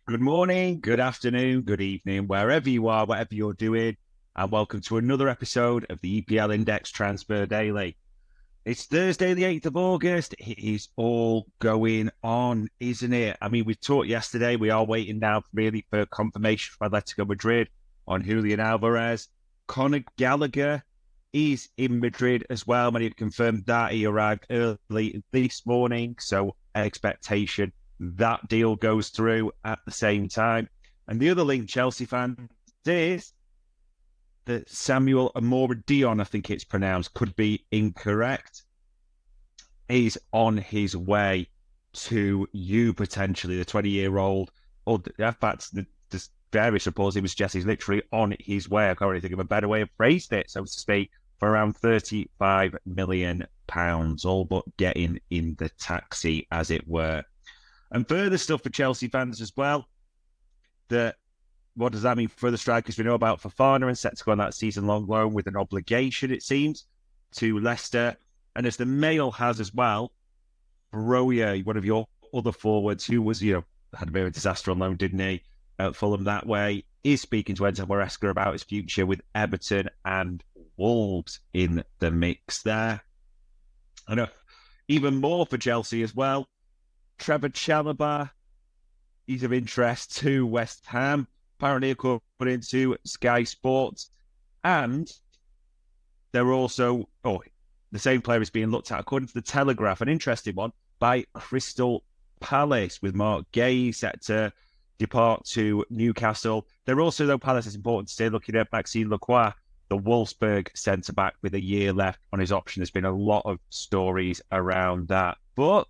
Good morning, good afternoon, good evening, wherever you are, whatever you're doing, and welcome to another episode of the EPL Index Transfer Daily. It's Thursday, the 8th of August. It is all going on, isn't it? I mean, we talked yesterday. We are waiting now really for confirmation from Atletico Madrid on Julian Alvarez. Conor Gallagher is in Madrid as well. Many have confirmed that. He arrived early this morning, so expectation that deal goes through at the same time. And the other link, Chelsea fans, is that Samuel Amora Dion, I think it's pronounced, could be incorrect. He's on his way to you potentially, the 20-year-old. Or in fact, there's various reports he was just, he's literally on his way. I can't really think of a better way of phrasing it, so to speak, for around £35 million, all but getting in the taxi, as it were. And further stuff for Chelsea fans as well. What does that mean for the strikers? We know about Fofana and set to go on that season-long loan with an obligation, it seems, to Leicester. And as the Mail has as well, Broja, one of your other forwards, who was, had a bit of a disaster on loan, didn't he? At Fulham that way, is speaking to Enzo Maresca about his future with Everton and Wolves in the mix there. And even more for Chelsea as well. Trevor Chalobah, he's of interest to West Ham, apparently according to Sky Sports. And they're also, the same player is being looked at, according to the Telegraph, an interesting one, by Crystal Palace, with Mark Gay set to depart to Newcastle. They're also, though, Palace, it's important to stay looking at Maxime Lacroix, the Wolfsburg centre-back with a year left on his option. There's been a lot of stories around that. But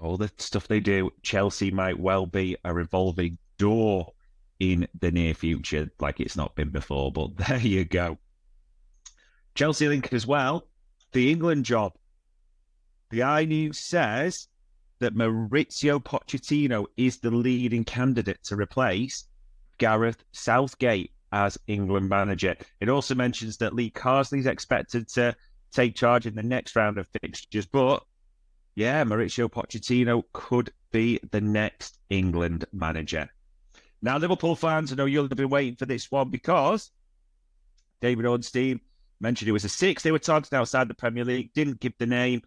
all the stuff they do, Chelsea might well be a revolving door in the near future, like it's not been before. But there you go. Chelsea link as well, the England job. The iNews says that Mauricio Pochettino is the leading candidate to replace Gareth Southgate as England manager. It also mentions that Lee Carsley is expected to take charge in the next round of fixtures, but yeah, Mauricio Pochettino could be the next England manager. Now, Liverpool fans, I know you'll have been waiting for this one because David Ornstein mentioned he was a six. They were targeted outside the Premier League, didn't give the name.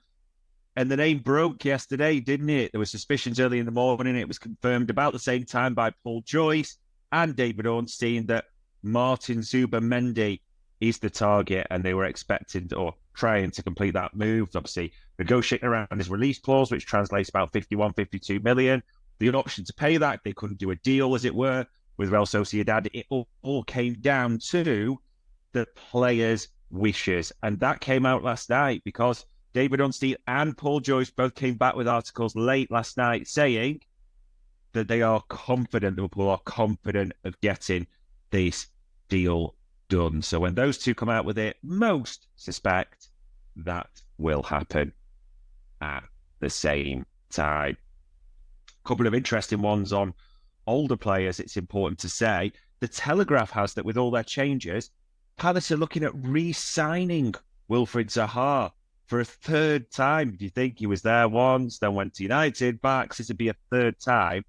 And the name broke yesterday, didn't it? There were suspicions early in the morning. It was confirmed about the same time by Paul Joyce and David Ornstein that Martin Zubimendi is the target, and they were expecting or trying to complete that move. Obviously, negotiating around his release clause, which translates about 51, 52 million. The option to pay that, they couldn't do a deal, as it were, with Real Sociedad. It all came down to the players' wishes. And that came out last night because David Ornstein and Paul Joyce both came back with articles late last night saying that they are confident, Liverpool are confident of getting this deal done. So when those two come out with it, most suspect that will happen at the same time. A couple of interesting ones on older players, it's important to say. The Telegraph has that with all their changes, Palace are looking at re-signing Wilfried Zaha for a third time. Do you think he was there once, then went to United, back? This would be a third time.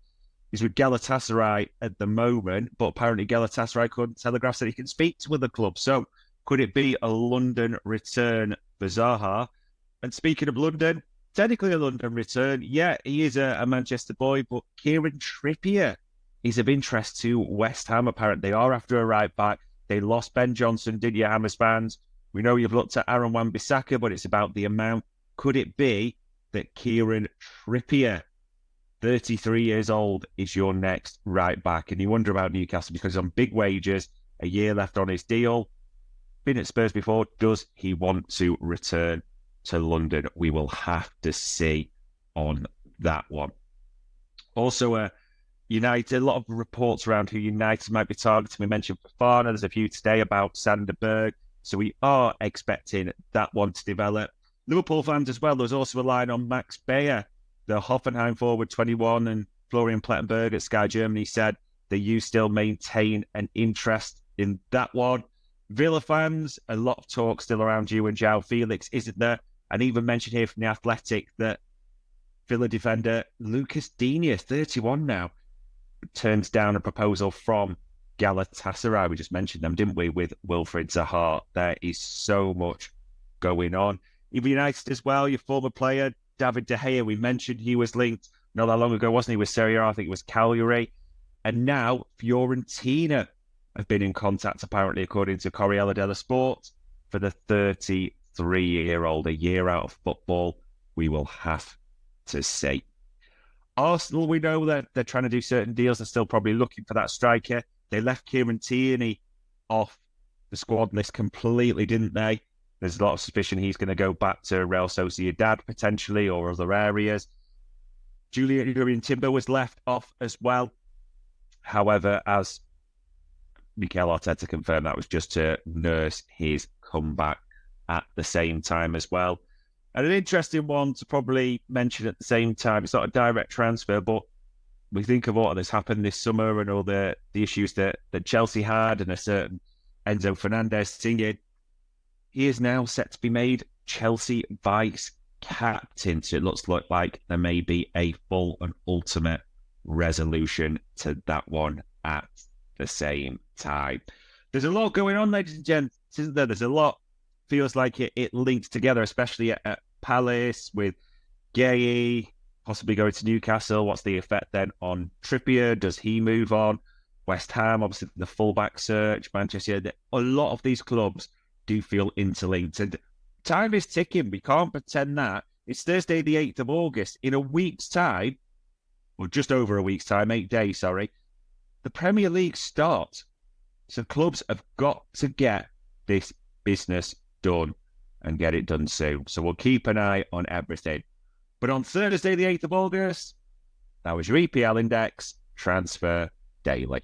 He's with Galatasaray at the moment, but apparently Galatasaray couldn't. Telegraph said he can speak to other clubs. So could it be a London return for Zaha? And speaking of London, technically a London return. Yeah, he is a Manchester boy, but Kieran Trippier is of interest to West Ham. Apparently, they are after a right back. They lost Ben Johnson, did you, Hammers fans? We know you've looked at Aaron Wan-Bissaka, but it's about the amount. Could it be that Kieran Trippier, 33 years old, is your next right back? And you wonder about Newcastle because he's on big wages, a year left on his deal. Been at Spurs before. Does he want to return to London? We will have to see on that one. Also, United, a lot of reports around who United might be targeting. We mentioned Fofana. There's a few today about Sander Berg. So we are expecting that one to develop. Liverpool fans as well. There's also a line on Max Bayer, the Hoffenheim forward, 21, and Florian Plettenberg at Sky Germany said that you still maintain an interest in that one. Villa fans, a lot of talk still around you and João Felix, isn't there? And even mentioned here from The Athletic that Villa defender Lucas Digne, 31 now, turns down a proposal from Galatasaray. We just mentioned them, didn't we, with Wilfried Zaha. There is so much going on. Even United as well, your former player, David De Gea, we mentioned he was linked not that long ago, wasn't he, with Serie A? I think it was Cagliari. And now Fiorentina have been in contact, apparently, according to Corriere dello Sport, for the 33-year-old, a year out of football. We will have to see. Arsenal, we know that they're trying to do certain deals. They're still probably looking for that striker. They left Kieran Tierney off the squad list completely, didn't they? There's a lot of suspicion he's going to go back to Real Sociedad potentially or other areas. Julian Timber was left off as well. However, as Mikel Arteta confirmed, that was just to nurse his comeback at the same time as well. And an interesting one to probably mention at the same time, it's not a direct transfer, but we think of what has happened this summer and all the issues that Chelsea had and a certain Enzo Fernandez singing. He is now set to be made Chelsea vice captain. So it looks like there may be a full and ultimate resolution to that one at the same time. There's a lot going on, ladies and gents, isn't there? There's a lot. Feels like it links together, especially at Palace with Gay possibly going to Newcastle. What's the effect then on Trippier? Does he move on? West Ham, obviously the fullback search, Manchester. A lot of these clubs do feel interlinked, and time is ticking. We can't pretend that. It's Thursday, the 8th of August. In a week's time, or just over a week's time, 8 days, sorry, the Premier League starts. So clubs have got to get this business done and get it done soon. So we'll keep an eye on everything. But on Thursday, the 8th of August, that was your EPL Index Transfer Daily.